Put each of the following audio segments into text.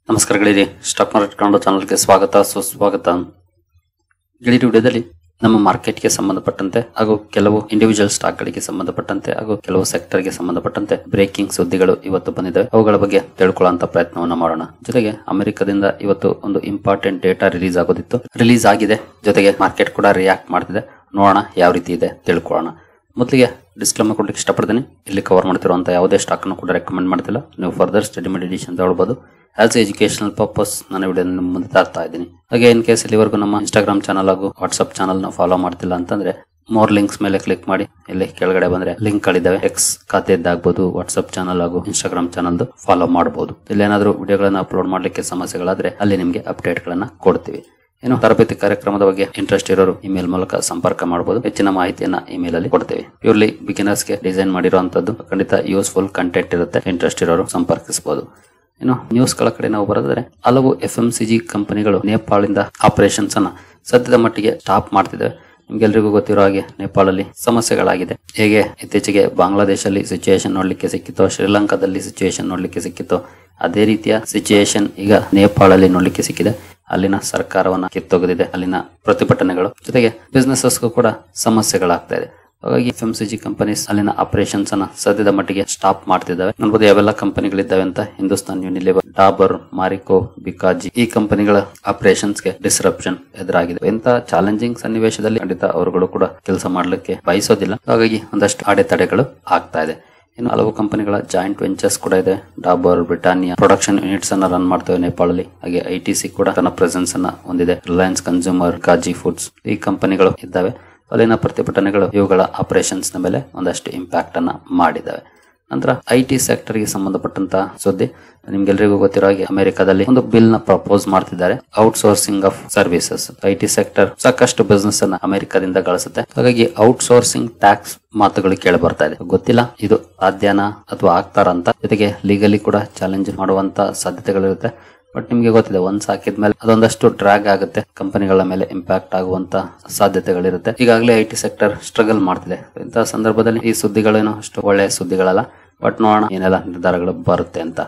ನಮಸ್ಕಾರ ಗೆಳೆಯರಿ, stock market Kannada ಚಾನಲ್ಗೆ ಸ್ವಾಗತ ಸುಸ್ವಾಗತ. ಗೆಳೆಯರಿ, ವಿಡಿಯೋದಲ್ಲಿ ನಮ್ಮ ಮಾರ್ಕೆಟ್ಗೆ ಸಂಬಂಧಪಟ್ಟಂತೆ ಹಾಗೂ ಕೆಲವು ಇಂಡಿವಿಜುವಲ್ ಸ್ಟಾಕ್ ಗಳಿಗೆ ಸಂಬಂಧಪಟ್ಟಂತೆ ಹಾಗೂ ಕೆಲವು ಸೆಕ್ಟರ್ಗೆ ಸಂಬಂಧಪಟ್ಟಂತೆ ಬ್ರೇಕಿಂಗ್ ಸುದ್ದಿಗಳು ಇವತ್ತು ಬಂದಿದೆ. ಅವುಗಳ ಬಗ್ಗೆ ತಿಳ್ಕೊಳ್ಳುವಂತ ಪ್ರಯತ್ನವನ್ನ ಮಾಡೋಣ. ಜೊತೆಗೆ ಅಮೆರಿಕದಿಂದ ಇವತ್ತು ಒಂದು ಇಂಪಾರ್ಟೆಂಟ್ ಡೇಟಾ ರಿಲೀಸ್ ಆಗಿದೆ. ಜೊತೆಗೆ ಮಾರ್ಕೆಟ್ ಕೂಡ ರಿಯಾಕ್ಟ್ ಮಾಡ್ತಿದೆ. ನೋಡೋಣ ಯಾವ ರೀತಿ ಇದೆ ತಿಳ್ಕೊಳ್ಳೋಣ. ಮೊದಲಿಗೆ ಡಿಸ್ಕ್ಲೇಮರ್ ಕೊಡ್ಲಿಕ್ಕೆ ಇಷ್ಟಪಡ್ತೀನಿ. ಇಲ್ಲಿ ಕವರ್ ಮಾಡ್ತಿರುವಂತ ಯಾವುದೇ ಸ್ಟಾಕ್ ಅನ್ನು ಕೂಡ ರೆಕಮೆಂಡ್ ಮಾಡ್ತಿಲ್ಲ. ನೀವು ಫರ್ದರ್ ಸ್ಟಡಿ ಮಾಡಿ ಎಡಿಷನ್ ತಗೊಳ್ಬಹುದು. ಆಸ್ ಎಜುಕೇಶನಲ್ ಪರ್ಪಸ್ ನಾನು ವಿಡಿಯೋ ನಿಮ್ಮ ಮುಂದೆ ತರ್ತಾ ಇದ್ದೀನಿ. ಹಾಗೆ ಇನ್ ಕೇಸ್ ಇಲ್ಲಿವರೆಗೂ ನಮ್ಮ ಇನ್ಸ್ಟಾಗ್ರಾಮ್ ಚಾನಲ್ ಹಾಗೂ ವಾಟ್ಸ್ಆಪ್ ಚಾನಲ್ ನ ಫಾಲೋ ಮಾಡ್ತಿಲ್ಲ ಅಂತಂದ್ರೆ ಮೋರ್ ಲಿಂಕ್ಸ್ ಮೇಲೆ ಕ್ಲಿಕ್ ಮಾಡಿ. ಇಲ್ಲಿ ಕೆಳಗಡೆ ಬಂದ್ರೆ ಲಿಂಕ್ ಗಳಿದಾವೆ. ಎಕ್ಸ್ ಖಾತೆದ್ದಾಗಬಹುದು, ವಾಟ್ಸ್ಆಪ್ ಚಾನಲ್ ಹಾಗೂ ಇನ್ಸ್ಟಾಗ್ರಾಮ್ ಚಾನಲ್ ಫಾಲೋ ಮಾಡಬಹುದು. ಇಲ್ಲಿ ಏನಾದರೂ ವಿಡಿಯೋಗಳನ್ನ ಅಪ್ಲೋಡ್ ಮಾಡ್ಲಿಕ್ಕೆ ಸಮಸ್ಯೆಗಳಾದ್ರೆ ಅಲ್ಲಿ ನಿಮಗೆ ಅಪ್ಡೇಟ್ ಗಳನ್ನ ಕೊಡ್ತೀವಿ. ಏನು ತರಬೇತಿ ಕಾರ್ಯಕ್ರಮದ ಬಗ್ಗೆ ಇಂಟ್ರೆಸ್ಟ್ ಇರೋರು ಇಮೇಲ್ ಮೂಲಕ ಸಂಪರ್ಕ ಮಾಡಬಹುದು. ಹೆಚ್ಚಿನ ಮಾಹಿತಿಯನ್ನ ಇಮೇಲ್ ಅಲ್ಲಿ ಕೊಡ್ತೇವೆ. ಪ್ಯೂರ್ಲಿ ಬಿಗಿನರ್ಸ್ ಗೆ ಡಿಸೈನ್ ಮಾಡಿರುವಂತದ್ದು. ಖಂಡಿತ ಯೂಸ್ಫುಲ್ ಕಂಟೆಂಟ್ ಇರುತ್ತೆ. ಇಂಟ್ರೆಸ್ಟ್ ಇರೋರು ಸಂಪರ್ಕಿಸಬಹುದು. ಇನ್ನು ನ್ಯೂಸ್ ಗಳ ಕಡೆ ನಾವು ಬರೋದಾದ್ರೆ, ಹಲವು FMCG ಕಂಪನಿಗಳು ನೇಪಾಳದಿಂದ ಆಪರೇಷನ್ಸ್ ಅನ್ನ ಸದ್ಯದ ಮಟ್ಟಿಗೆ ಸ್ಟಾಪ್ ಮಾಡ್ತಿದ್ದಾವೆ. ನಿಮ್ಗೆಲ್ರಿಗೂ ಗೊತ್ತಿರೋ ಹಾಗೆ ನೇಪಾಳಲ್ಲಿ ಸಮಸ್ಯೆಗಳಾಗಿದೆ. ಹೇಗೆ ಇತ್ತೀಚೆಗೆ ಬಾಂಗ್ಲಾದೇಶಲ್ಲಿ ಸಿಚುಯೇಷನ್ ನೋಡ್ಲಿಕ್ಕೆ ಸಿಕ್ಕಿತ್ತೋ, ಶ್ರೀಲಂಕಾದಲ್ಲಿ ಸಿಚುಯೇಷನ್ ನೋಡ್ಲಿಕ್ಕೆ ಸಿಕ್ಕಿತ್ತೋ, ಅದೇ ರೀತಿಯ ಸಿಚುಯೇಷನ್ ಈಗ ನೇಪಾಳಲ್ಲಿ ನೋಡ್ಲಿಕ್ಕೆ ಸಿಕ್ಕಿದೆ. ಅಲ್ಲಿನ ಸರ್ಕಾರವನ್ನ ಕಿತ್ತೊಗೆದಿದೆ. ಅಲ್ಲಿನ ಪ್ರತಿಭಟನೆಗಳು ಜೊತೆಗೆ ಬಿಸ್ನೆಸಸ್ಗೂ ಕೂಡ ಸಮಸ್ಯೆಗಳಾಗ್ತಾ ಇದೆ. ಹಾಗಾಗಿ FMCG ಕಂಪನೀಸ್ ಅಲ್ಲಿನ ಆಪರೇಷನ್ಸ್ ಅನ್ನ ಸದ್ಯದ ಮಟ್ಟಿಗೆ ಸ್ಟಾಪ್ ಮಾಡ್ತಿದ್ದಾವೆ. ನೋಡಬಹುದು ಯಾವೆಲ್ಲ ಕಂಪನಿಗಳಿದ್ದಾವೆ ಅಂತ. ಹಿಂದೂಸ್ತಾನ್ ಯೂನಿಲಿವರ್, ಡಾಬರ್, ಮಾರಿಕೋ, ಬಿಕಾಜಿ ಈ ಕಂಪನಿಗಳ ಆಪರೇಷನ್ಸ್ ಗೆ ಡಿಸ್ರಪ್ಷನ್ ಎದುರಾಗಿದೆ. ಇಂಥ ಚಾಲೆಂಜಿಂಗ್ ಸನ್ನಿವೇಶದಲ್ಲಿ ಖಂಡಿತ ಅವರುಗಳು ಕೂಡ ಕೆಲಸ ಮಾಡ್ಲಿಕ್ಕೆ ಬಯಸೋದಿಲ್ಲ. ಹಾಗಾಗಿ ಒಂದಷ್ಟು ಅಡೆತಡೆಗಳು ಆಗ್ತಾ ಇದೆ. ಇನ್ನು ಹಲವು ಕಂಪನಿಗಳ ಜಾಯಿಂಟ್ ವೆಂಚರ್ಸ್ ಕೂಡ ಇದೆ. ಡಾಬರ್, ಬ್ರಿಟಾನಿಯಾ ಪ್ರೊಡಕ್ಷನ್ ಯೂನಿಟ್ಸ್ ಅನ್ನ ರನ್ ಮಾಡ್ತವೆ ನೇಪಾಳಲ್ಲಿ. ಹಾಗೆ ITC ಕೂಡ ತನ್ನ ಪ್ರೆಸೆನ್ಸ್ ಅನ್ನ ಹೊಂದಿದೆ. ರಿಲಯನ್ಸ್ ಕನ್ಸ್ಯೂಮರ್, ಕಾಜಿ ಫುಡ್ಸ್ ಈ ಕಂಪನಿಗಳು ಇದ್ದಾವೆ. ಅಲ್ಲಿನ ಪ್ರತಿಭಟನೆಗಳು ಇವುಗಳ ಆಪರೇಷನ್ಸ್ ನ ಮೇಲೆ ಒಂದಷ್ಟು ಇಂಪ್ಯಾಕ್ಟ್ ಅನ್ನ ಮಾಡಿದ್ದಾವೆ. ನಂತರ IT ಸೆಕ್ಟರ್ ಗೆ ಸಂಬಂಧಪಟ್ಟಂತಹ ಸುದ್ದಿ. ನಿಮ್ಗೆಲ್ರಿಗೂ ಗೊತ್ತಿರೋ ಹಾಗೆ ಅಮೆರಿಕದಲ್ಲಿ ಒಂದು ಬಿಲ್ ನ ಪ್ರಪೋಸ್ ಮಾಡ್ತಿದ್ದಾರೆ. Outsourcing of services. IT sector ಸಾಕಷ್ಟು ಬಿಸ್ನೆಸ್ ಅನ್ನ ಅಮೆರಿಕದಿಂದ ಗಳಿಸುತ್ತೆ. ಹಾಗಾಗಿ ಔಟ್ಸೋರ್ಸಿಂಗ್ ಟ್ಯಾಕ್ಸ್ ಮಾತುಗಳು ಕೇಳಿ ಬರ್ತಾ ಇದೆ. ಗೊತ್ತಿಲ್ಲ ಇದು ಸಾಧ್ಯನಾ ಅಥವಾ ಆಗ್ತಾರ ಅಂತ. ಜೊತೆಗೆ ಲೀಗಲಿ ಕೂಡ ಚಾಲೆಂಜ್ ಮಾಡುವಂತ ಸಾಧ್ಯತೆಗಳಿರುತ್ತೆ. ಬಟ್ ನಿಮ್ಗೆ ಗೊತ್ತಿದೆ, ಒಂದ್ಸ್ ಹಾಕಿದ್ಮೇಲೆ ಅದೊಂದಷ್ಟು ಡ್ರಾಗ್ ಆಗುತ್ತೆ. ಕಂಪನಿಗಳ ಮೇಲೆ ಇಂಪ್ಯಾಕ್ಟ್ ಆಗುವಂತ ಸಾಧ್ಯತೆಗಳಿರುತ್ತೆ. ಈಗಾಗಲೇ IT ಸೆಕ್ಟರ್ ಸ್ಟ್ರಗಲ್ ಮಾಡ್ತಿದೆ. ಇಂತಹ ಸಂದರ್ಭದಲ್ಲಿ ಈ ಸುದ್ದಿಗಳೇನು ಅಷ್ಟು ಒಳ್ಳೆಯ ಸುದ್ದಿಗಳಲ್ಲ. ಬಟ್ ನೋಡೋಣ ಏನೆಲ್ಲ ನಿರ್ಧಾರಗಳು ಬರುತ್ತೆ ಅಂತ.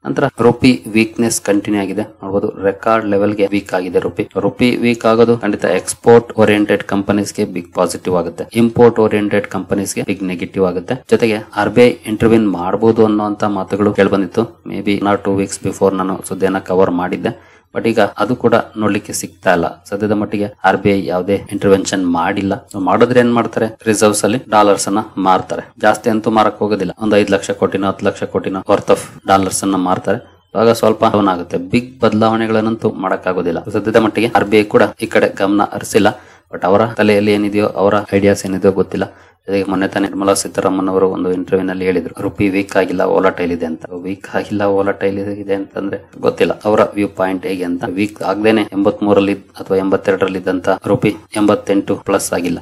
ನಂತರ ರುಪಿ ವೀಕ್ನೆಸ್ ಕಂಟಿನ್ಯೂ ಆಗಿದೆ. ನೋಡಬಹುದು ರೆಕಾರ್ಡ್ ಲೆವೆಲ್ಗೆ ವೀಕ್ ಆಗಿದೆ ರುಪಿ ವೀಕ್ ಆಗೋದು ಖಂಡಿತ ಎಕ್ಸ್ಪೋರ್ಟ್ ಓರಿಯೆಂಟೆಡ್ ಕಂಪನೀಸ್ಗೆ ಬಿಗ್ ಪಾಸಿಟಿವ್ ಆಗುತ್ತೆ. ಇಂಪೋರ್ಟ್ ಓರಿಯೆಂಟೆಡ್ ಕಂಪನೀಸ್ಗೆ ಬಿಗ್ ನೆಗೆಟಿವ್ ಆಗುತ್ತೆ. ಜೊತೆಗೆ RBI ಇಂಟರ್ವ್ಯೂನ್ ಮಾಡಬಹುದು ಅನ್ನುವಂತ ಮಾತುಗಳು ಕೇಳಿಬಂದಿತ್ತು. ಮೇ ಬಿ 2 ವೀಕ್ಸ್ ಬಿಫೋರ್ ನಾನು ಸುದ್ದಿಯನ್ನ ಕವರ್ ಮಾಡಿದ್ದೆ. ಬಟ್ ಈಗ ಅದು ಕೂಡ ನೋಡ್ಲಿಕ್ಕೆ ಸಿಗ್ತಾ ಇಲ್ಲ. ಸದ್ಯದ ಮಟ್ಟಿಗೆ RBI ಯಾವುದೇ ಇಂಟರ್ವೆನ್ಷನ್ ಮಾಡಿಲ್ಲ. ಮಾಡಿದ್ರೆ ಏನ್ ಮಾಡ್ತಾರೆ, ರಿಸರ್ವ್ಸ್ ಅಲ್ಲಿ ಡಾಲರ್ಸ್ ಅನ್ನ ಮಾರ್ತಾರೆ. ಜಾಸ್ತಿ ಅಂತೂ ಮಾರಕ್ ಹೋಗೋದಿಲ್ಲ. ಒಂದು 5 ಲಕ್ಷ ಕೋಟಿನೋ 10 ಲಕ್ಷ ಕೋಟಿನೋ ವರ್ತ್ ಆಫ್ ಡಾಲರ್ಸ್ ಅನ್ನ ಮಾರ್ತಾರೆ. ಆಗ ಸ್ವಲ್ಪ ಡೌನ್ ಆಗುತ್ತೆ. ಬಿಗ್ ಬದಲಾವಣೆಗಳನ್ನಂತೂ ಮಾಡಕ್ಕಾಗೋದಿಲ್ಲ. ಸದ್ಯದ ಮಟ್ಟಿಗೆ RBI ಕೂಡ ಈ ಕಡೆ ಗಮನ ಹರಿಸಿಲ್ಲ. ಬಟ್ ಅವರ ತಲೆಯಲ್ಲಿ ಏನಿದೆಯೋ, ಅವರ ಐಡಿಯಾಸ್ ಏನಿದೆಯೋ ಗೊತ್ತಿಲ್ಲ. ಜೊತೆಗೆ ಮೊನ್ನೆ ತಾನೇ ನಿರ್ಮಲಾ ಸೀತಾರಾಮನ್ ಅವರು ಒಂದು ಇಂಟರ್ವ್ಯೂ ನಲ್ಲಿ ಹೇಳಿದ್ರು, ರುಪಿ ವೀಕ್ ಆಗಿಲ್ಲ, ವೋಲಟೈಲ್ ಇದೆ ಅಂತ. ವೀಕ್ ಆಗಿಲ್ಲ, ವೋಲಟೈಲ್ ಇದೆ ಅಂತಂದ್ರೆ ಗೊತ್ತಿಲ್ಲ ಅವರ ವ್ಯೂ ಪಾಯಿಂಟ್ ಹೇಗೆ ಅಂತ. ವೀಕ್ ಆಗದೇನೆ 83ರಲ್ಲಿ ಅಥವಾ 82ರಲ್ಲಿ ಇದ್ದಂತ ರುಪಿ 88 ಪ್ಲಸ್ ಆಗಿಲ್ಲ.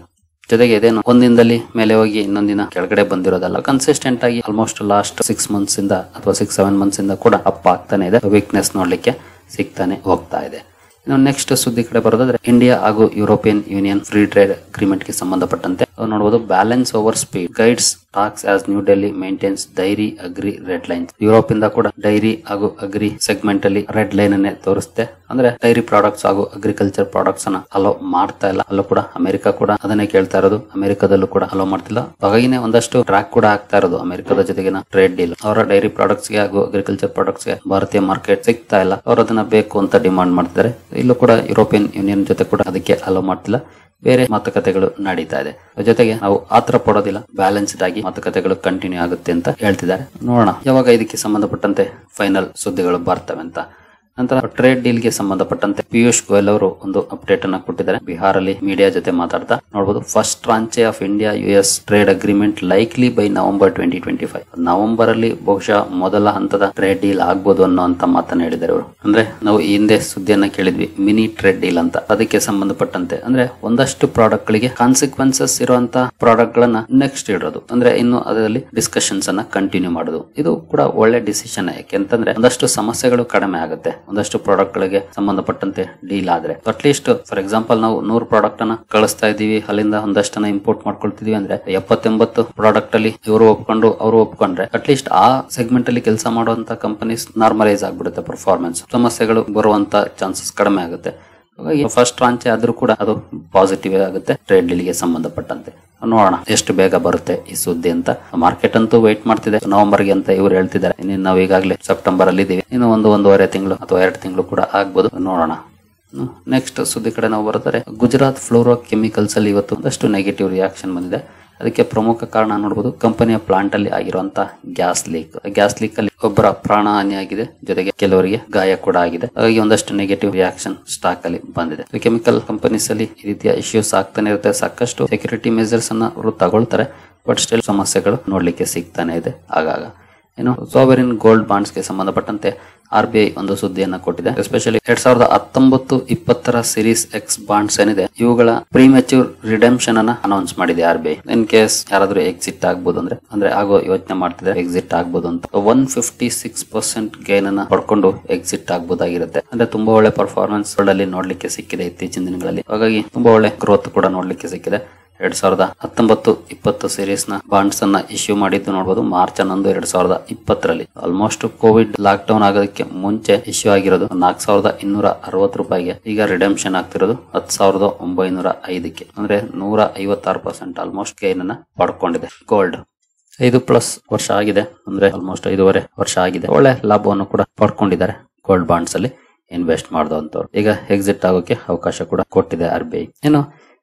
ಜೊತೆಗೆ ಇದೇನು ಒಂದಿನದಲ್ಲಿ ಮೇಲೆ ಹೋಗಿ ಇನ್ನೊಂದಿನ ಕೆಳಗಡೆ ಬಂದಿರೋದಲ್ಲ. ಕನ್ಸಿಸ್ಟೆಂಟ್ ಆಗಿ ಆಲ್ಮೋಸ್ಟ್ ಲಾಸ್ಟ್ 6 ಮಂತ್ಸ್ ಇಂದ ಅಥವಾ 6-7 ಮಂತ್ಸ್ ಇಂದ ಕೂಡ ಅಪ್ ಆಗ್ತಾನೆ ಇದೆ. ವೀಕ್ನೆಸ್ ನೋಡ್ಲಿಕ್ಕೆ ಸಿಗ್ತಾನೆ ಹೋಗ್ತಾ ಇದೆ. ಇನ್ನು ನೆಕ್ಸ್ಟ್ ಸುದ್ದಿ ಕಡೆ ಬರೋದಾದ್ರೆ, ಇಂಡಿಯಾ ಹಾಗೂ European Union free trade agreement ಗೆ ಸಂಬಂಧಪಟ್ಟಂತೆ ನೋಡಬಹುದು. Balance over speed guides talks as New Delhi maintains dairy agri red lines. Europe ಇಂದ ಕೂಡ ಡೈರಿ ಹಾಗೂ ಅಗ್ರಿ ಸೆಗ್ಮೆಂಟ್ ಅಲ್ಲಿ ರೆಡ್ ಲೈನ್ ಅನ್ನೇ ತೋರಿಸುತ್ತೆ. ಅಂದ್ರೆ ಡೈರಿ ಪ್ರಾಡಕ್ಟ್ಸ್ ಹಾಗೂ ಅಗ್ರಿಕಲ್ಚರ್ ಪ್ರಾಡಕ್ಟ್ಸ್ ಅನ್ನ ಅಲೋ ಮಾಡ್ತಾ ಇಲ್ಲ. ಅಲ್ಲೂ ಕೂಡ ಅಮೆರಿಕ ಕೂಡ ಅದನ್ನೇ ಕೇಳ್ತಾ ಇರೋದು. ಅಮೆರಿಕದಲ್ಲೂ ಕೂಡ ಅಲೋ ಮಾಡ್ತಿಲ್ಲ. ಹಾಗಾಗಿನೇ ಒಂದಷ್ಟು ಟ್ರ್ಯಾಕ್ ಕೂಡ ಆಗ್ತಾ ಇರೋದು ಅಮೆರಿಕದ ಜೊತೆಗಿನ ಟ್ರೇಡ್ ಡೀಲ್. ಅವರ ಡೈರಿ ಪ್ರಾಡಕ್ಟ್ಸ್ ಗೆ ಹಾಗೂ ಅಗ್ರಿಕಲ್ಚರ್ ಪ್ರಾಡಕ್ಟ್ಸ್ ಗೆ ಭಾರತೀಯ ಮಾರ್ಕೆಟ್ ಸಿಗ್ತಾ ಇಲ್ಲ. ಅವರು ಅದನ್ನ ಬೇಕು ಅಂತ ಡಿಮಾಂಡ್ ಮಾಡ್ತಿದ್ದಾರೆ. ಇಲ್ಲೂ ಕೂಡ ಯುರೋಪಿಯನ್ ಯೂನಿಯನ್ ಜೊತೆ ಕೂಡ ಅದಕ್ಕೆ ಅಲೋ ಮಾಡ್ತಿಲ್ಲ. ಬೇರೆ ಮಾತುಕತೆಗಳು ನಡೀತಾ ಇದೆ. ಜೊತೆಗೆ ನಾವು ಆತರ ಪಡೋದಿಲ್ಲ, ಬ್ಯಾಲೆನ್ಸ್ಡ್ ಆಗಿ ಮಾತುಕತೆಗಳು ಕಂಟಿನ್ಯೂ ಆಗುತ್ತೆ ಅಂತ ಹೇಳ್ತಿದ್ದಾರೆ. ನೋಡೋಣ ಯಾವಾಗ ಇದಕ್ಕೆ ಸಂಬಂಧಪಟ್ಟಂತೆ ಫೈನಲ್ ಸುದ್ದಿಗಳು ಬರ್ತವೆ ಅಂತ. ನಂತರ ಟ್ರೇಡ್ ಡೀಲ್ ಗೆ ಸಂಬಂಧಪಟ್ಟಂತೆ ಪಿಯೂಷ್ ಗೋಯಲ್ ಅವರು ಒಂದು ಅಪ್ಡೇಟ್ ಅನ್ನ ಕೊಟ್ಟಿದ್ದಾರೆ. ಬಿಹಾರಲ್ಲಿ ಮೀಡಿಯಾ ಜೊತೆ ಮಾತಾಡ್ತಾ ನೋಡಬಹುದು, first tranche of India US trade agreement likely by November 2025. November ಅಲ್ಲಿ ಬಹುಶಃ ಮೊದಲ ಹಂತದ ಟ್ರೇಡ್ ಡೀಲ್ ಆಗ್ಬೋದು ಅನ್ನೋಂತ ಮಾತನ್ನ ಹೇಳಿದ್ದಾರೆ ಅವರು. ಅಂದ್ರೆ ನಾವು ಈ ಹಿಂದೆ ಸುದ್ದಿಯನ್ನ ಕೇಳಿದ್ವಿ, ಮಿನಿ ಟ್ರೇಡ್ ಡೀಲ್ ಅಂತ. ಅದಕ್ಕೆ ಸಂಬಂಧಪಟ್ಟಂತೆ ಅಂದ್ರೆ ಒಂದಷ್ಟು ಪ್ರಾಡಕ್ಟ್ ಗಳಿಗೆ ಕಾನ್ಸಿಕ್ವೆನ್ಸಸ್ ಇರುವಂತಹ ಪ್ರಾಡಕ್ಟ್ ಗಳನ್ನ ನೆಕ್ಸ್ಟ್ ಇಡೋದು. ಅಂದ್ರೆ ಇನ್ನು ಅದರಲ್ಲಿ ಡಿಸ್ಕಷನ್ಸ್ ಅನ್ನ ಕಂಟಿನ್ಯೂ ಮಾಡೋದು. ಇದು ಕೂಡ ಒಳ್ಳೆ ಡಿಸಿಷನ್. ಯಾಕೆಂತಂದ್ರೆ ಒಂದಷ್ಟು ಸಮಸ್ಯೆಗಳು ಕಡಿಮೆ ಆಗುತ್ತೆ. ಒಂದಷ್ಟು ಪ್ರಾಡಕ್ಟ್ ಗಳಿಗೆ ಸಂಬಂಧಪಟ್ಟಂತೆ ಡೀಲ್ ಆದ್ರೆ ಅಟ್ಲೀಸ್ಟ್ ಫಾರ್ ಎಕ್ಸಾಂಪಲ್ ನಾವು 100 ಪ್ರಾಡಕ್ಟ್ ಅನ್ನ ಕಳಿಸ್ತಾ ಇದೀವಿ, ಅಲ್ಲಿಂದ ಒಂದಷ್ಟನ್ನ ಇಂಪೋರ್ಟ್ ಮಾಡ್ಕೊಳ್ತಿದೀವಿ ಅಂದ್ರೆ 70-80 ಪ್ರಾಡಕ್ಟ್ ಅಲ್ಲಿ ಇವರು ಒಪ್ಕೊಂಡು ಅವರು ಒಪ್ಕೊಂಡ್ರೆ ಅಟ್ಲೀಸ್ಟ್ ಆ ಸೆಗ್ಮೆಂಟ್ ಅಲ್ಲಿ ಕೆಲಸ ಮಾಡುವಂತ ಕಂಪನೀಸ್ ನಾರ್ಮಲೈಸ್ ಆಗ್ಬಿಡುತ್ತೆ, ಪರ್ಫಾರ್ಮೆನ್ಸ್ ಸಮಸ್ಯೆಗಳು ಬರುವಂತ ಚಾನ್ಸಸ್ ಕಡಿಮೆ ಆಗುತ್ತೆ. ಹಾಗಾಗಿ ಫಸ್ಟ್ ರಾಂಚ್ ಆದ್ರೂ ಕೂಡ ಅದು ಪಾಸಿಟಿವ್ ಆಗುತ್ತೆ ಟ್ರೇಡ್ ಡೀಲ್ಗೆ ಸಂಬಂಧಪಟ್ಟಂತೆ. ನೋಡೋಣ ಎಷ್ಟು ಬೇಗ ಬರುತ್ತೆ ಈ ಸುದ್ದಿ ಅಂತ. ಮಾರ್ಕೆಟ್ ಅಂತೂ ವೇಟ್ ಮಾಡ್ತಿದೆ ನವೆಂಬರ್ಗೆ ಅಂತ ಇವ್ರು ಹೇಳ್ತಿದ್ದಾರೆ. ಇನ್ನು ನಾವು ಈಗಾಗಲೇ ಸೆಪ್ಟೆಂಬರ್ ಅಲ್ಲಿ ಇದೀವಿ, ಇನ್ನು ಒಂದೂವರೆ ತಿಂಗಳು ಅಥವಾ 2 ತಿಂಗಳು ಕೂಡ ಆಗ್ಬೋದು, ನೋಡೋಣ. ನೆಕ್ಸ್ಟ್ ಸುದ್ದಿ ಕಡೆ ನಾವು ಬರ್ತಾರೆ. ಗುಜರಾತ್ ಫ್ಲೋರೋ ಕೆಮಿಕಲ್ಸ್ ಅಲ್ಲಿ ಇವತ್ತು ಒಂದಷ್ಟು ನೆಗೆಟಿವ್ ರಿಯಾಕ್ಷನ್ ಬಂದಿದೆ. ಅದಕ್ಕೆ ಪ್ರಮುಖ ಕಾರಣ ನೋಡಬಹುದು, ಕಂಪನಿಯ ಪ್ಲಾಂಟ್ ಅಲ್ಲಿ ಆಗಿರುವಂತಹ ಗ್ಯಾಸ್ ಲೀಕ್ ಅಲ್ಲಿ ಒಬ್ಬರ ಪ್ರಾಣ ಹಾನಿಯಾಗಿದೆ, ಜೊತೆಗೆ ಕೆಲವರಿಗೆ ಗಾಯ ಕೂಡ ಆಗಿದೆ. ಹಾಗಾಗಿ ಒಂದಷ್ಟು ನೆಗೆಟಿವ್ ರಿಯಾಕ್ಷನ್ ಸ್ಟಾಕ್ ಅಲ್ಲಿ ಬಂದಿದೆ. ಕೆಮಿಕಲ್ ಕಂಪನೀಸ್ ಅಲ್ಲಿ ಈ ರೀತಿಯ ಇಶ್ಯೂಸ್ ಆಗ್ತಾನೆ ಇರುತ್ತೆ. ಸಾಕಷ್ಟು ಸೆಕ್ಯೂರಿಟಿ ಮೆಜರ್ಸ್ ಅನ್ನ ಅವರು ತಗೊಳ್ತಾರೆ, ಬಟ್ ಸ್ಟಿಲ್ ಸಮಸ್ಯೆಗಳು ನೋಡ್ಲಿಕ್ಕೆ ಸಿಗ್ತಾನೆ ಇದೆ ಆಗಾಗ. ಸಾವರಿನ್ ಗೋಲ್ಡ್ ಬಾಂಡ್ಸ್ ಗೆ ಸಂಬಂಧಪಟ್ಟಂತೆ RBI ಒಂದು ಸುದ್ದಿಯನ್ನ ಕೊಟ್ಟಿದೆ. ಎಸ್ಪೆಷಲಿ 2019-20 ಸಿರೀಸ್ ಎಕ್ಸ್ ಬಾಂಡ್ಸ್ ಏನಿದೆ ಇವುಗಳ ಪ್ರಿಮೆಚ್ಯೂರ್ ರಿಡೆಂಪ್ಷನ್ ಅನ್ನ ಅನೌನ್ಸ್ ಮಾಡಿದೆ RBI. ಇನ್ ಕೇಸ್ ಯಾರಾದ್ರೂ ಎಕ್ಸಿಟ್ ಆಗ್ಬೋದು ಅಂದ್ರೆ ಆಗೋ ಯೋಚನೆ ಮಾಡ್ತಿದೆ ಎಕ್ಸಿಟ್ ಆಗ್ಬೋದು ಅಂತ 156% ಗೈನ್ ಅನ್ನ ಪಡ್ಕೊಂಡು ಎಕ್ಸಿಟ್ ಆಗ್ಬೋದಾಗಿರುತ್ತೆ. ಅಂದ್ರೆ ತುಂಬಾ ಒಳ್ಳೆ ಪರ್ಫಾರ್ಮೆನ್ಸ್ ಅಲ್ಲಿ ನೋಡ್ಲಿಕ್ಕೆ ಸಿಕ್ಕಿದೆ ಇತ್ತೀಚಿನ ದಿನಗಳಲ್ಲಿ. ಹಾಗಾಗಿ ತುಂಬಾ ಒಳ್ಳೆ ಗ್ರೋತ್ ಕೂಡ ನೋಡ್ಲಿಕ್ಕೆ ಸಿಕ್ಕಿದೆ. 2019-20 ಸೀರೀಸ್ ನ ಬಾಂಡ್ಸ್ ಅನ್ನ ಇಶ್ಯೂ ಮಾಡಿದ್ದು ನೋಡಬಹುದು March 11, 2020 almost Covid lock down ಆಗೋದಕ್ಕೆ ಮುಂಚೆ ಇಶ್ಯೂ ಆಗಿರೋದು 4260 ರೂಪಾಯಿಗೆ. ಈಗ ರಿಡೆಂಪ್ಷನ್ ಆಗ್ತಿರೋದು 10,905ಕ್ಕೆ, ಅಂದ್ರೆ 156% ಆಲ್ಮೋಸ್ಟ್ ಗೈನ್ ಅನ್ನ ಪಡ್ಕೊಂಡಿದೆ. ಗೋಲ್ಡ್ 5+ ವರ್ಷ ಆಗಿದೆ, ಅಂದ್ರೆ ಆಲ್ಮೋಸ್ಟ್ 5.5 ವರ್ಷ ಆಗಿದೆ. ಒಳ್ಳೆ ಲಾಭವನ್ನು ಕೂಡ ಪಡ್ಕೊಂಡಿದ್ದಾರೆ ಗೋಲ್ಡ್ ಬಾಂಡ್ಸ್ ಅಲ್ಲಿ ಇನ್ವೆಸ್ಟ್ ಮಾಡಿದಂತವ್ರು. ಈಗ ಎಕ್ಸಿಟ್ ಆಗೋಕೆ ಅವಕಾಶ ಕೂಡ ಕೊಟ್ಟಿದೆ RBI.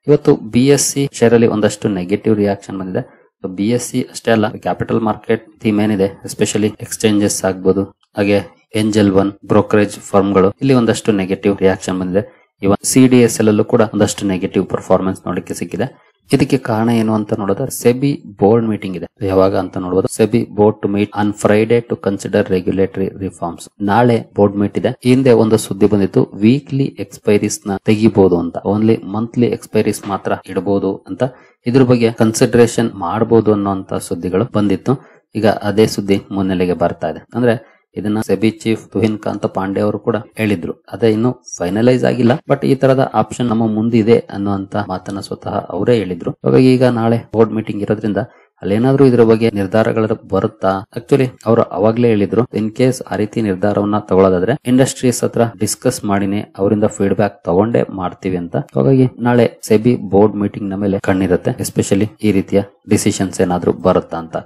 ಇವತ್ತು BSE ಶೇರ್ ಅಲ್ಲಿ ಒಂದಷ್ಟು ನೆಗೆಟಿವ್ ರಿಯಾಕ್ಷನ್ ಬಂದಿದೆ. BSE ಅಷ್ಟೇ ಅಲ್ಲ, ಕ್ಯಾಪಿಟಲ್ ಮಾರ್ಕೆಟ್ ಥೀಮ್ ಏನಿದೆ ಎಸ್ಪೆಷಲಿ ಎಕ್ಸ್ಚೇಂಜಸ್ ಆಗ್ಬೋದು, ಹಾಗೆ ಏಂಜಲ್ ಒನ್ ಬ್ರೋಕರೇಜ್ ಫರ್ಮ್ಗಳು ಇಲ್ಲಿ ಒಂದಷ್ಟು ನೆಗೆಟಿವ್ ರಿಯಾಕ್ಷನ್ ಬಂದಿದೆ. ಇವನ್ CDSL ಅಲ್ಲೂ ಕೂಡ ಒಂದಷ್ಟು ನೆಗೆಟಿವ್ ಪರ್ಫಾರ್ಮೆನ್ಸ್ ನೋಡಲಿಕ್ಕೆ ಸಿಕ್ಕಿದೆ. ಇದಕ್ಕೆ ಕಾರಣ ಏನು ಅಂತ ನೋಡಿದ್ರೆ ಸೆಬಿ ಬೋರ್ಡ್ ಮೀಟಿಂಗ್ ಇದೆ. ಯಾವಾಗ ಅಂತ ನೋಡಬಹುದು, SEBI board to meet on Friday to consider regulatory reforms. ನಾಳೆ ಬೋರ್ಡ್ ಮೀಟ್ ಇದೆ. ಹಿಂದೆ ಒಂದು ಸುದ್ದಿ ಬಂದಿತ್ತು, ವೀಕ್ಲಿ ಎಕ್ಸ್ಪೈರೀಸ್ ನ ತೆಗಿಬಹುದು ಅಂತ, ಓನ್ಲಿ ಮಂತ್ಲಿ ಎಕ್ಸ್ಪೈರೀಸ್ ಮಾತ್ರ ಇಡಬಹುದು ಅಂತ, ಇದ್ರ ಬಗ್ಗೆ ಕನ್ಸಿಡರೇಷನ್ ಮಾಡಬಹುದು ಅನ್ನೋಂತ ಸುದ್ದಿಗಳು ಬಂದಿತ್ತು. ಈಗ ಅದೇ ಸುದ್ದಿ ಮುನ್ನೆಲೆಗೆ ಬರ್ತಾ ಇದೆ. ಅಂದ್ರೆ ಇದನ್ನ ಸೆಬಿ ಚೀಫ್ ತುಹಿನ್ ಕಾಂತ್ ಪಾಂಡೆ ಅವರು ಕೂಡ ಹೇಳಿದ್ರು. ಅದೇ ಇನ್ನು ಫೈನಲೈಸ್ ಆಗಿಲ್ಲ, ಬಟ್ ಈ ತರದ ಆಪ್ಷನ್ ನಮ್ಮ ಮುಂದಿದೆ ಅನ್ನುವಂತ ಮಾತನ್ನ ಸ್ವತಃ ಅವರೇ ಹೇಳಿದ್ರು. ಹಾಗಾಗಿ ಈಗ ನಾಳೆ ಬೋರ್ಡ್ ಮೀಟಿಂಗ್ ಇರೋದ್ರಿಂದ ಅಲ್ಲೇನಾದ್ರೂ ಇದ್ರ ಬಗ್ಗೆ ನಿರ್ಧಾರಗಳು ಬರುತ್ತಾ? ಆಕ್ಚುಲಿ ಅವರು ಅವಾಗ್ಲೇ ಹೇಳಿದ್ರು, ಇನ್ ಕೇಸ್ ಆ ರೀತಿ ನಿರ್ಧಾರವನ್ನ ತಗೊಳ್ಳೋದಾದ್ರೆ ಇಂಡಸ್ಟ್ರೀಸ್ ಹತ್ರ ಡಿಸ್ಕಸ್ ಮಾಡಿನೇ ಅವರಿಂದ ಫೀಡ್ಬ್ಯಾಕ್ ತಗೊಂಡೇ ಮಾಡ್ತೀವಿ ಅಂತ. ಹಾಗಾಗಿ ನಾಳೆ ಸೆಬಿ ಬೋರ್ಡ್ ಮೀಟಿಂಗ್ ನ ಮೇಲೆ ಕಣ್ಣಿರುತ್ತೆ, ಎಸ್ಪೆಷಲಿ ಈ ರೀತಿಯ ಡಿಸಿಷನ್ಸ್ ಏನಾದ್ರೂ ಬರುತ್ತಾ ಅಂತ.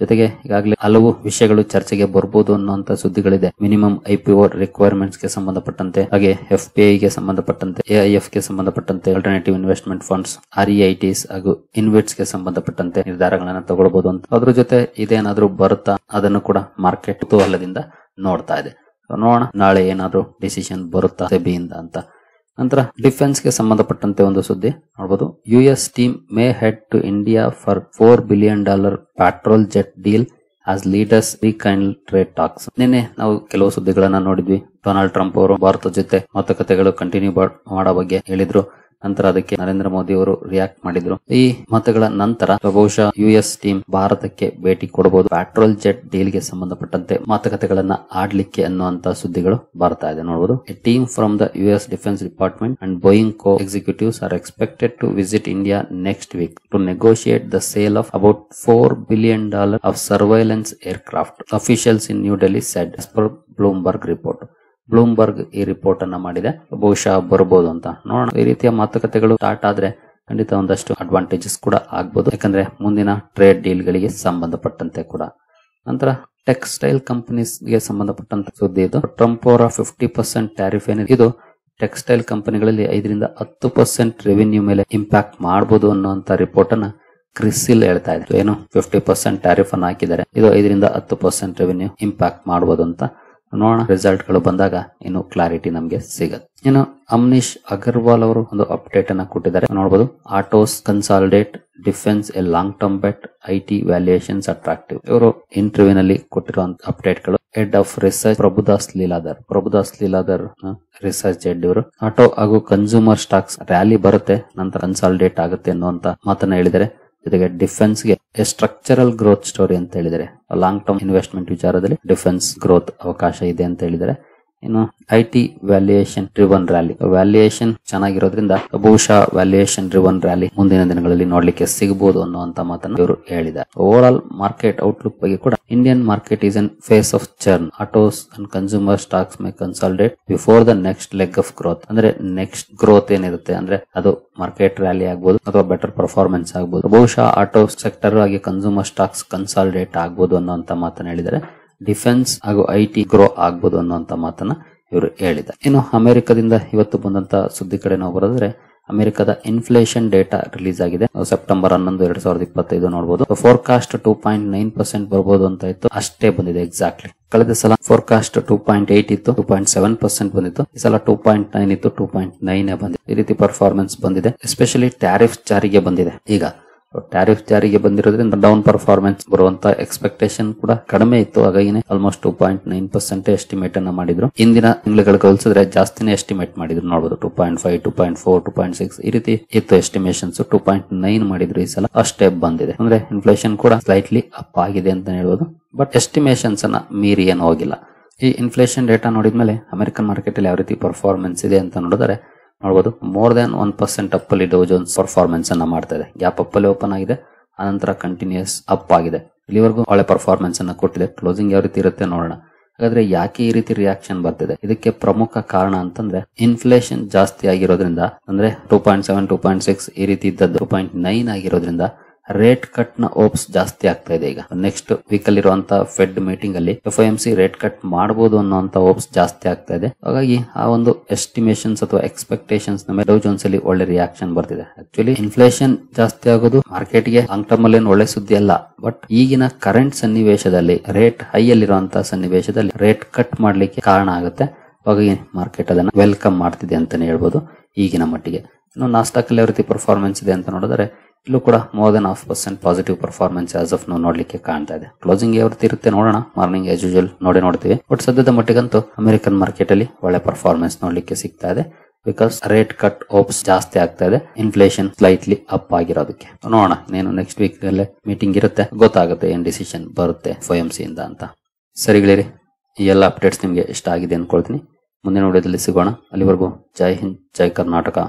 ಜೊತೆಗೆ ಈಗಾಗಲೇ ಹಲವು ವಿಷಯಗಳು ಚರ್ಚೆಗೆ ಬರ್ಬೋದು ಅನ್ನುವಂತ ಸುದ್ದಿಗಳಿದೆ. ಮಿನಿಮಮ್ IPO ರಿಕ್ವೈರ್ಮೆಂಟ್ಸ್ ಗೆ ಸಂಬಂಧಪಟ್ಟಂತೆ, ಹಾಗೆ FPI ಗೆ ಸಂಬಂಧಪಟ್ಟಂತೆ, AIF ಗೆ ಸಂಬಂಧಪಟ್ಟಂತೆ, ಆಲ್ಟರ್ನೇಟಿವ್ ಇನ್ವೆಸ್ಟ್ಮೆಂಟ್ ಫಂಡ್ಸ್, REITs ಹಾಗೂ ಇನ್ವೆಟ್ಸ್ ಗೆ ಸಂಬಂಧಪಟ್ಟಂತೆ ನಿರ್ಧಾರಗಳನ್ನ ತಗೊಳ್ಬಹುದು ಅಂತ. ಅದ್ರ ಜೊತೆ ಇದೇನಾದ್ರೂ ಬರುತ್ತಾ ಅದನ್ನು ಕೂಡ ಮಾರ್ಕೆಟ್ ಕುತೂಹಲದಿಂದ ನೋಡ್ತಾ ಇದೆ. ನೋಡೋಣ ನಾಳೆ ಏನಾದ್ರೂ ಡಿಸಿಷನ್ ಬರುತ್ತಾ ಸೆಬಿಯಿಂದ ಅಂತ. ನಂತರ ಡಿಫೆನ್ಸ್ ಗೆ ಸಂಬಂಧಪಟ್ಟಂತೆ ಒಂದು ಸುದ್ದಿ ನೋಡಬಹುದು. US team may head to India for $4 billion patrol jet deal as leaders rekindle trade talks. ನಿನ್ನೆ ನಾವು ಕೆಲವು ಸುದ್ದಿಗಳನ್ನ ನೋಡಿದ್ವಿ. ಡೊನಾಲ್ಡ್ ಟ್ರಂಪ್ ಅವರು ಭಾರತದ ಜೊತೆ ಮಾತುಕತೆಗಳು ಕಂಟಿನ್ಯೂ ಮಾಡೋ ಬಗ್ಗೆ ಹೇಳಿದ್ರು. ನಂತರ ಅದಕ್ಕೆ ನರೇಂದ್ರ ಮೋದಿ ಅವರು ರಿಯಾಕ್ಟ್ ಮಾಡಿದ್ರು. ಈ ಮಾತುಗಳ ನಂತರ ಬಹುಶಃ US ಟೀಮ್ ಭಾರತಕ್ಕೆ ಭೇಟಿ ಕೊಡಬಹುದು, ಪ್ಯಾಟ್ರೋಲ್ ಜೆಟ್ ಡೀಲ್ ಗೆ ಸಂಬಂಧಪಟ್ಟಂತೆ ಮಾತುಕತೆಗಳನ್ನ ಆಡ್ಲಿಕ್ಕೆ ಅನ್ನುವಂತ ಸುದ್ದಿಗಳು ಬರ್ತಾ ಇದೆ. ನೋಡಬಹುದು, a team from the US defence department and Boeing co executives are expected to visit India next week to negotiate the sale of about $4 billion of surveillance aircraft, officials in New Delhi said as per Bloomberg report. Bloomberg ಈ report ಅನ್ನ ಮಾಡಿದೆ. ಬಹುಶಃ ಬರಬಹುದು ಅಂತ ನೋಡೋಣ. ಈ ರೀತಿಯ ಮಾತುಕತೆಗಳು ಸ್ಟಾರ್ಟ್ ಆದ್ರೆ ಖಂಡಿತ ಒಂದಷ್ಟು ಅಡ್ವಾಂಟೇಜಸ್ ಕೂಡ ಆಗ್ಬಹುದು, ಯಾಕಂದ್ರೆ ಮುಂದಿನ ಟ್ರೇಡ್ ಡೀಲ್ ಗಳಿಗೆ ಸಂಬಂಧಪಟ್ಟಂತೆ ಕೂಡ. ನಂತರ ಟೆಕ್ಸ್ಟೈಲ್ ಕಂಪನೀಸ್ ಗೆ ಸಂಬಂಧಪಟ್ಟಂತ ಸುದ್ದಿ ಇದು. ಟ್ರಂಪ್ ಅವರ 50% ಟ್ಯಾರಿಫ್ ಏನಿದೆ ಇದು ಟೆಕ್ಸ್ಟೈಲ್ ಕಂಪನಿಗಳಲ್ಲಿ 5-10% ರೆವಿನ್ಯೂ ಮೇಲೆ ಇಂಪ್ಯಾಕ್ಟ್ ಮಾಡಬಹುದು ಅನ್ನುವಂತ ರಿಪೋರ್ಟ್ ಅನ್ನ ಕ್ರಿಸಿಲ್ ಹೇಳ್ತಾ ಇದೆ. ಏನು 50% ಟ್ಯಾರಿಫ್ ಅನ್ನು ಹಾಕಿದ್ದಾರೆ, ಇದು 5-10% ರೆವಿನ್ಯೂ ಇಂಪ್ಯಾಕ್ಟ್ ಮಾಡಬಹುದು ಅಂತ. ನೋಡೋಣ, ರಿಸಲ್ಟ್ ಗಳು ಬಂದಾಗ ಇನ್ನು ಕ್ಲಾರಿಟಿ ನಮಗೆ ಸಿಗುತ್ತೆ. ಇನ್ನು ಅಮ್ನಿಶ್ ಅಗರ್ವಾಲ್ ಅವರು ಒಂದು ಅಪ್ಡೇಟ್ ಅನ್ನ ಕೊಟ್ಟಿದ್ದಾರೆ. ನೋಡಬಹುದು, autos consolidate defence a long term bet, IT valuations attractive. ಇವರು ಇಂಟರ್ವ್ಯೂ ನಲ್ಲಿ ಕೊಟ್ಟಿರುವಂತ ಅಪ್ಡೇಟ್ ಗಳು. Head of research Prabhudas Lilladher research head ಇವರು. ಆಟೋ ಹಾಗೂ ಕನ್ಸ್ಯೂಮರ್ ಸ್ಟಾಕ್ಸ್ ರ್ಯಾಲಿ ಬರುತ್ತೆ, ನಂತರ ಕನ್ಸಾಲಿಡೇಟ್ ಆಗುತ್ತೆ ಅನ್ನುವಂತ ಮಾತನ್ನ ಹೇಳಿದ್ದಾರೆ. ಜೊತೆಗೆ ಡಿಫೆನ್ಸ್ ಗೆ ಸ್ಟ್ರಕ್ಚರಲ್ ಗ್ರೋತ್ ಸ್ಟೋರಿ ಅಂತ ಹೇಳಿದರೆ, ಲಾಂಗ್ ಟರ್ಮ್ ಇನ್ವೆಸ್ಟ್ಮೆಂಟ್ ವಿಚಾರದಲ್ಲಿ ಡಿಫೆನ್ಸ್ ಗ್ರೋತ್ ಅವಕಾಶ ಇದೆ ಅಂತ ಹೇಳಿದರೆ. ಇನ್ನು IT valuation driven rally, valuation ಚೆನ್ನಾಗಿರೋದ್ರಿಂದ ಬಹುಶಃ ವ್ಯಾಲ್ಯೂಯೇಷನ್ ಡ್ರಿವನ್ ರ್ಯಾಲಿ ಮುಂದಿನ ದಿನಗಳಲ್ಲಿ ನೋಡ್ಲಿಕ್ಕೆ ಸಿಗಬಹುದು ಅನ್ನುವಂತ ಮಾತನ್ನ ಇವರು ಹೇಳಿದ್ದಾರೆ. ಓವರ್ ಆಲ್ ಮಾರ್ಕೆಟ್ ಔಟ್ಲುಕ್ ಬಗ್ಗೆ ಕೂಡ Indian market is in phase of churn, autos and consumer stocks may consolidate before the next leg of growth. ಅಂದ್ರೆ ನೆಕ್ಸ್ಟ್ ಗ್ರೋತ್ ಏನಿರುತ್ತೆ ಅಂದ್ರೆ ಅದು ಮಾರ್ಕೆಟ್ ರ್ಯಾಲಿ ಆಗ್ಬೋದು ಅಥವಾ ಬೆಟರ್ ಪರ್ಫಾರ್ಮೆನ್ಸ್ ಆಗ್ಬೋದು. ಬಹುಶಃ ಆಟೋ ಸೆಕ್ಟರ್ ಹಾಗೆ ಕನ್ಸ್ಯೂಮರ್ ಸ್ಟಾಕ್ಸ್ ಕನ್ಸಾಲಿಡೇಟ್ ಆಗ್ಬೋದು ಅನ್ನುವಂತ ಮಾತನ್ನ ಹೇಳಿದ್ದಾರೆ. ಡಿಫೆನ್ಸ್ ಹಾಗೂ ಐಟಿ ಗ್ರೋ ಆಗ್ಬೋದು ಅನ್ನುವಂತ ಮಾತನ್ನ ಇವರು ಹೇಳಿದ್ದಾರೆ. ಇನ್ನು ಅಮೆರಿಕದಿಂದ ಇವತ್ತು ಬಂದಂತ ಸುದ್ದಿ ಕಡೆ ನಾವು ಬರೋದ್ರೆ, ಅಮೆರಿಕದ ಇನ್ಫ್ಲೇಷನ್ ಡೇಟಾ ರಿಲೀಸ್ ಆಗಿದೆ. ಸೆಪ್ಟೆಂಬರ್ 11, 2025 ನೋಡಬಹುದು. ಫೋರ್ಕಾಸ್ಟ್ 2.9% ಬರ್ಬೋದು ಅಂತ ಇತ್ತು, ಅಷ್ಟೇ ಬಂದಿದೆ ಎಕ್ಸಾಕ್ಟ್ಲಿ. ಕಳೆದ ಸಲ ಫೋರ್ಕಾಸ್ಟ್ 2.8 ಇತ್ತು, 2.7% ಬಂದಿತ್ತು. ಈ ಸಲ 2.9 ಇತ್ತು, 2.9 ಬಂದಿದೆ. ಈ ರೀತಿ ಪರ್ಫಾರ್ಮೆನ್ಸ್ ಬಂದಿದೆ. ಎಸ್ಪೆಷಲಿ ಟ್ಯಾರಿಫ್ ಜಾರಿಗೆ ಬಂದಿದೆ. ಈಗ ಟ್ಯಾರಿಫ್ ಜಾರಿಗೆ ಬಂದಿರೋದ್ರಿಂದ ಡೌನ್ ಪರ್ಫಾರ್ಮೆನ್ಸ್ ಬರುವಂತ ಎಕ್ಸ್ಪೆಕ್ಟೇಷನ್ ಕೂಡ ಕಡಿಮೆ ಇತ್ತು. ಹಾಗಾಗಿ ಆಲ್ಮೋಸ್ಟ್ 2.9% ಎಸ್ಟಿಮೇಟ್ ಅನ್ನ ಮಾಡಿದ್ರು. ಇಂದಿನ ತಿಂಗಳುಗಳಿಗೆ ಹೋಲಿಸಿದ್ರೆ ಜಾಸ್ತಿನೇ ಎಸ್ಟಿಮೇಟ್ ಮಾಡಿದ್ರು ನೋಡಬಹುದು. 2.5, 2.4, 2.6 ಈ ರೀತಿ ಇತ್ತು ಎಸ್ಟಿಮೇಷನ್ಸ್. 2.9 ಮಾಡಿದ್ರು ಈ ಸಲ, ಅಷ್ಟೇ ಬಂದಿದೆ. ಅಂದ್ರೆ ಇನ್ಫ್ಲೇಷನ್ ಕೂಡ ಸ್ಲೈಟ್ಲಿ ಅಪ್ ಆಗಿದೆ ಅಂತ ಹೇಳ್ಬೋದು. ಬಟ್ ಎಸ್ಟಿಮೇಷನ್ಸ್ ಅನ್ನ ಮೀರಿ ಏನು ಹೋಗಿಲ್ಲ. ಈ ಇನ್ಫ್ಲೇಷನ್ ಡೇಟಾ ನೋಡಿದ್ಮೇಲೆ ಅಮೆರಿಕನ್ ಮಾರ್ಕೆಟ್ ಅಲ್ಲಿ ಯಾವ ರೀತಿ ಪರ್ಫಾರ್ಮೆನ್ಸ್ ಇದೆ ಅಂತ ನೋಡಿದ್ರೆ ನೋಡಬಹುದು. ಮೋರ್ ದನ್ 1% ಅಪ್ ಅಲ್ಲಿ ಡೌ ಜೋನ್ಸ್ ಪರ್ಫಾರ್ಮೆನ್ಸ್ ಅನ್ನ ಮಾಡ್ತಾ ಇದೆ. ಗ್ಯಾಪ್ ಅಪ್ ಅಲ್ಲಿ ಓಪನ್ ಆಗಿದೆ, ಆನಂತರ ಕಂಟಿನ್ಯೂಸ್ ಅಪ್ ಆಗಿದೆ. ಇಲ್ಲಿವರೆಗೂ ಒಳ್ಳೆ ಪರ್ಫಾರ್ಮೆನ್ಸ್ ಅನ್ನ ಕೊಟ್ಟಿದೆ. ಕ್ಲೋಸಿಂಗ್ ಯಾವ ರೀತಿ ಇರುತ್ತೆ ನೋಡೋಣ. ಹಾಗಾದ್ರೆ ಯಾಕೆ ಈ ರೀತಿ ರಿಯಾಕ್ಷನ್ ಬರ್ತಿದೆ? ಇದಕ್ಕೆ ಪ್ರಮುಖ ಕಾರಣ ಅಂತಂದ್ರೆ ಇನ್ಫ್ಲೇಷನ್ ಜಾಸ್ತಿ ಆಗಿರೋದ್ರಿಂದ, ಅಂದ್ರೆ 2.7, 2.6 ಈ ರೀತಿ ಇದ್ದದ್ದು 2.9 ಆಗಿರೋದ್ರಿಂದ ರೇಟ್ ಕಟ್ ನ ಓಪ್ಸ್ ಜಾಸ್ತಿ ಆಗ್ತಾ ಇದೆ. ಈಗ ನೆಕ್ಸ್ಟ್ ವೀಕ್ ಅಲ್ಲಿ ಇರುವಂತ ಫೆಡ್ ಮೀಟಿಂಗ್ ಅಲ್ಲಿ FOMC ರೇಟ್ ಕಟ್ ಮಾಡಬಹುದು ಅನ್ನೋಂತ ಓಪ್ಸ್ ಜಾಸ್ತಿ ಆಗ್ತಾ ಇದೆ. ಹಾಗಾಗಿ ಆ ಒಂದು ಎಸ್ಟಿಮೇಷನ್ಸ್ ಅಥವಾ ಎಕ್ಸ್ಪೆಕ್ಟೇಷನ್ಸ್ ನ ಮೇಲೆ ಡೌ ಜೋನ್ಸ್ ಅಲ್ಲಿ ಒಳ್ಳೆ ರಿಯಾಕ್ಷನ್ ಬರ್ತಿದೆ. ಆಕ್ಚುಲಿ ಇನ್ಫ್ಲೇಷನ್ ಜಾಸ್ತಿ ಆಗೋದು ಮಾರ್ಕೆಟ್ ಗೆ ಲಾಂಗ್ ಟರ್ಮ್ ಅಲ್ಲಿ ಒಳ್ಳೆ ಸುದ್ದಿ ಅಲ್ಲ. ಬಟ್ ಈಗಿನ ಕರೆಂಟ್ ಸನ್ನಿವೇಶದಲ್ಲಿ, ರೇಟ್ ಹೈ ಅಲ್ಲಿರುವಂತಹ ಸನ್ನಿವೇಶದಲ್ಲಿ ರೇಟ್ ಕಟ್ ಮಾಡ್ಲಿಕ್ಕೆ ಕಾರಣ ಆಗುತ್ತೆ. ಹಾಗಾಗಿ ಮಾರ್ಕೆಟ್ ಅದನ್ನ ವೆಲ್ಕಮ್ ಮಾಡ್ತಿದೆ ಅಂತಾನೆ ಹೇಳ್ಬೋದು ಈಗಿನ ಮಟ್ಟಿಗೆ. ಇನ್ನು ನಾಸ್ಟಾಕ್ ಅಲ್ಲಿ ಯಾವ ರೀತಿ ಪರ್ಫಾರ್ಮೆನ್ಸ್ ಇದೆ ಅಂತ ನೋಡಿದ್ರೆ ಇಲ್ಲೂ ಕೂಡ more than 0.5% positive performance as of ನಾವು ನೋಡ್ಲಿಕ್ಕೆ ಕಾಣ್ತಾ ಇದೆ. ಕ್ಲೋಸಿಂಗ್ ಯಾವ ರೀತಿ ಇರುತ್ತೆ ನೋಡೋಣ. ಮಾರ್ನಿಂಗ್ ಆಸ್ ಯೂಶುವಲ್ ನೋಡ್ತೀವಿ. ಬಟ್ ಸದ್ಯದ ಮಟ್ಟಿಗಂತೂ ಅಮೆರಿಕನ್ ಮಾರ್ಕೆಟ್ ಅಲ್ಲಿ ಒಳ್ಳೆ ಪರ್ಫಾರ್ಮೆನ್ಸ್ ನೋಡ್ಲಿಕ್ಕೆ ಸಿಗ್ತಾ ಇದೆ. ಬಿಕಾಸ್ ರೇಟ್ ಕಟ್ ಓಪ್ಸ್ ಜಾಸ್ತಿ ಆಗ್ತಾ ಇದೆ, ಇನ್ಫ್ಲೇಷನ್ ಸ್ಲೈಟ್ಲಿ ಅಪ್ ಆಗಿರೋದಕ್ಕೆ. ನೋಡೋಣ, ಇನ್ನೇನು ನೆಕ್ಸ್ಟ್ ವೀಕ್ ಅಲ್ಲೇ ಮೀಟಿಂಗ್ ಇರುತ್ತೆ, ಗೊತ್ತಾಗುತ್ತೆ ಏನ್ ಡಿಸಿಷನ್ ಬರುತ್ತೆ FOMC ಇಂದ ಅಂತ. ಸರಿಗಳಿರಿ, ಈ ಎಲ್ಲ ಅಪ್ಡೇಟ್ಸ್ ನಿಮ್ಗೆ ಇಷ್ಟ ಆಗಿದೆ ಅನ್ಕೊಳ್ತೀನಿ. ಮುಂದಿನ ವಿಡಿಯೋದಲ್ಲಿ ಸಿಗೋಣ. ಅಲ್ಲಿವರೆಗೂ ಜೈ ಹಿಂದ್, ಜೈ ಕರ್ನಾಟಕ.